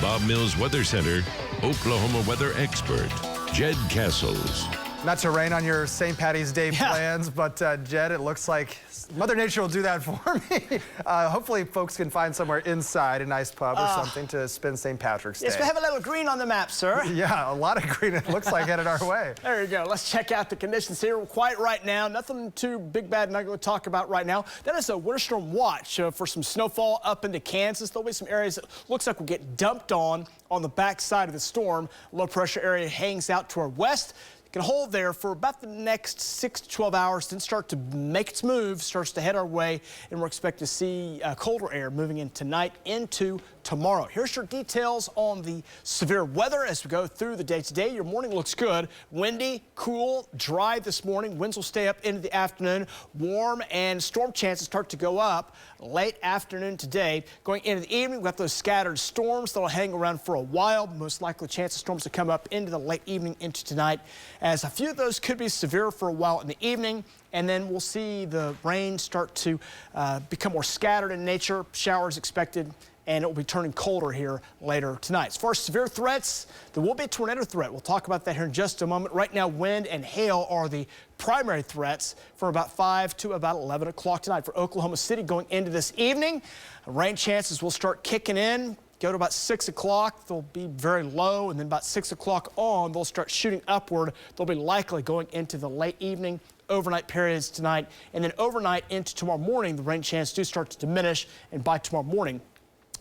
Bob Mills Weather Center, Oklahoma weather expert, Jed Castles. Not to rain on your St. Patty's Day plans, but Jed, it looks like Mother Nature will do that for me. Hopefully folks can find somewhere inside, a nice pub or something to spend St. Patrick's Day. Yes, we have a little green on the map, sir. Yeah, a lot of green, it looks like, headed our way. There you go. Let's check out the conditions here. Quiet right now. Nothing too big, bad, and ugly to talk about right now. That is a winter storm watch for some snowfall up into Kansas. There'll be some areas that looks like will get dumped on the back side of the storm. Low pressure area hangs out to our west. Can hold there for about the next 6 to 12 hours, then start to make its move, starts to head our way, and we're expecting to see colder air moving in tonight into tomorrow. Here's your details on the severe weather as we go through the day today. Your morning looks good. Windy, cool, dry this morning. Winds will stay up into the afternoon. Warm and storm chances start to go up late afternoon today. Going into the evening, we've got those scattered storms that'll hang around for a while. Most likely chance of storms to come up into the late evening into tonight, as a few of those could be severe for a while in the evening, and then we'll see the rain start to become more scattered in nature. Showers expected, and it will be turning colder here later tonight. As far as severe threats, there will be a tornado threat. We'll talk about that here in just a moment. Right now, wind and hail are the primary threats from about 5 to about 11 o'clock tonight. For Oklahoma City going into this evening, rain chances will start kicking in. Go to about 6 o'clock, they'll be very low, and then about 6 o'clock on, they'll start shooting upward. They'll be likely going into the late evening, overnight periods tonight, and then overnight into tomorrow morning, the rain chance do start to diminish, and by tomorrow morning,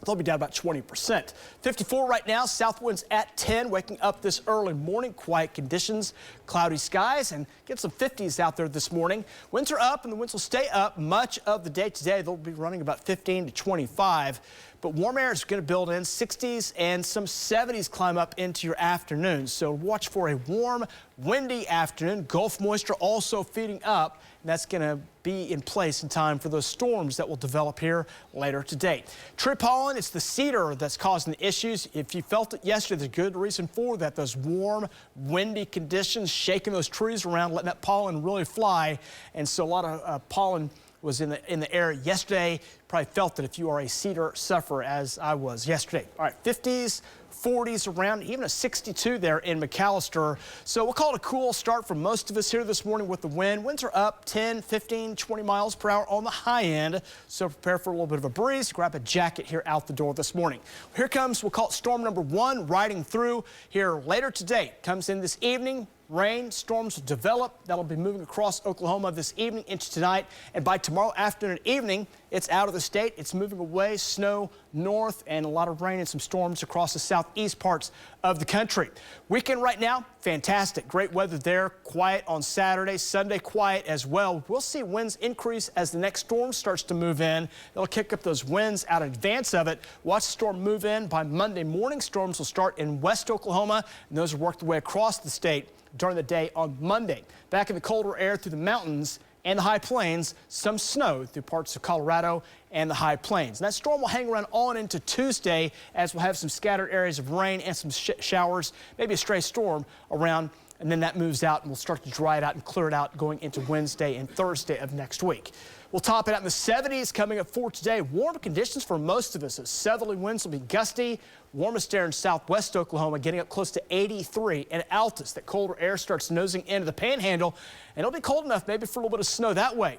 they'll be down about 20%. 54 right now, south winds at 10, waking up this early morning. Quiet conditions, cloudy skies, and get some 50s out there this morning. Winds are up, and the winds will stay up much of the day today. They'll be running about 15 to 25. But warm air is going to build in 60s and some 70s climb up into your afternoon. So watch for a warm, windy afternoon. Gulf moisture also feeding up. And that's going to be in place in time for those storms that will develop here later today. Tree pollen, it's the cedar that's causing the issues. If you felt it yesterday, there's a good reason for that. Those warm, windy conditions shaking those trees around, letting that pollen really fly. And so a lot of pollen was in the air yesterday. Probably felt it if you are a cedar sufferer, as I was yesterday. All right, 50s, 40s around, even a 62 there in McAllister. So we'll call it a cool start for most of us here this morning with the wind. Winds are up 10, 15, 20 miles per hour on the high end. So prepare for a little bit of a breeze. Grab a jacket here out the door this morning. Here comes, we'll call it storm number 1, riding through here later today. Comes in this evening. Rain, storms will develop. That'll be moving across Oklahoma this evening into tonight. And by tomorrow afternoon and evening, it's out of the state. It's moving away, snow north, and a lot of rain and some storms across the southeast parts of the country. Weekend right now, fantastic. Great weather there. Quiet on Saturday. Sunday, quiet as well. We'll see winds increase as the next storm starts to move in. It'll kick up those winds out in advance of it. Watch the storm move in by Monday morning. Storms will start in west Oklahoma, and those will work their way across the state during the day on Monday. Back in the colder air through the mountains and the high plains, some snow through parts of Colorado and the high plains. And that storm will hang around on into Tuesday, as we'll have some scattered areas of rain and some showers, maybe a stray storm around, and then that moves out and we'll start to dry it out and clear it out going into Wednesday and Thursday of next week. We'll top it out in the 70s coming up for today. Warm conditions for most of us. As southerly winds will be gusty. Warmest air in southwest Oklahoma getting up close to 83. And Altus, that colder air starts nosing into the panhandle. And it'll be cold enough maybe for a little bit of snow that way.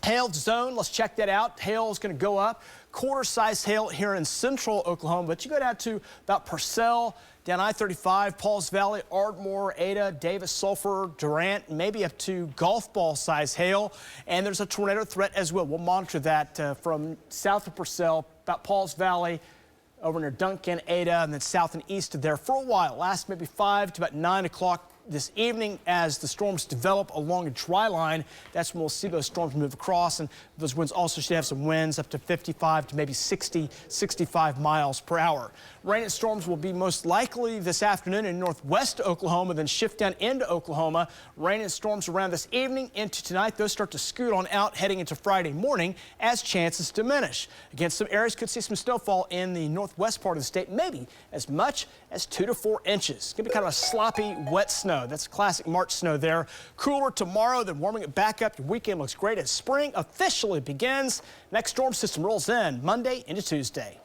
Hail zone, let's check that out. Hail is going to go up. Quarter-size hail here in central Oklahoma. But you go down to about Purcell, down I-35, Pauls Valley, Ardmore, Ada, Davis, Sulphur, Durant, maybe up to golf ball size hail. And there's a tornado threat as well. We'll monitor that from south of Purcell, about Pauls Valley, over near Duncan, Ada, and then south and east of there for a while. Last maybe 5 to about 9 o'clock this evening as the storms develop along a dry line. That's when we'll see those storms move across, and those winds also should have some winds up to 55 to maybe 60, 65 miles per hour. Rain and storms will be most likely this afternoon in northwest Oklahoma, then shift down into Oklahoma. Rain and storms around this evening into tonight. Those start to scoot on out heading into Friday morning as chances diminish. Again, some areas could see some snowfall in the northwest part of the state, maybe as much as 2 to 4 inches. It's going to be kind of a sloppy, wet snow. That's classic March snow there. Cooler tomorrow, then warming it back up. Your weekend looks great as spring officially begins. Next storm system rolls in Monday into Tuesday.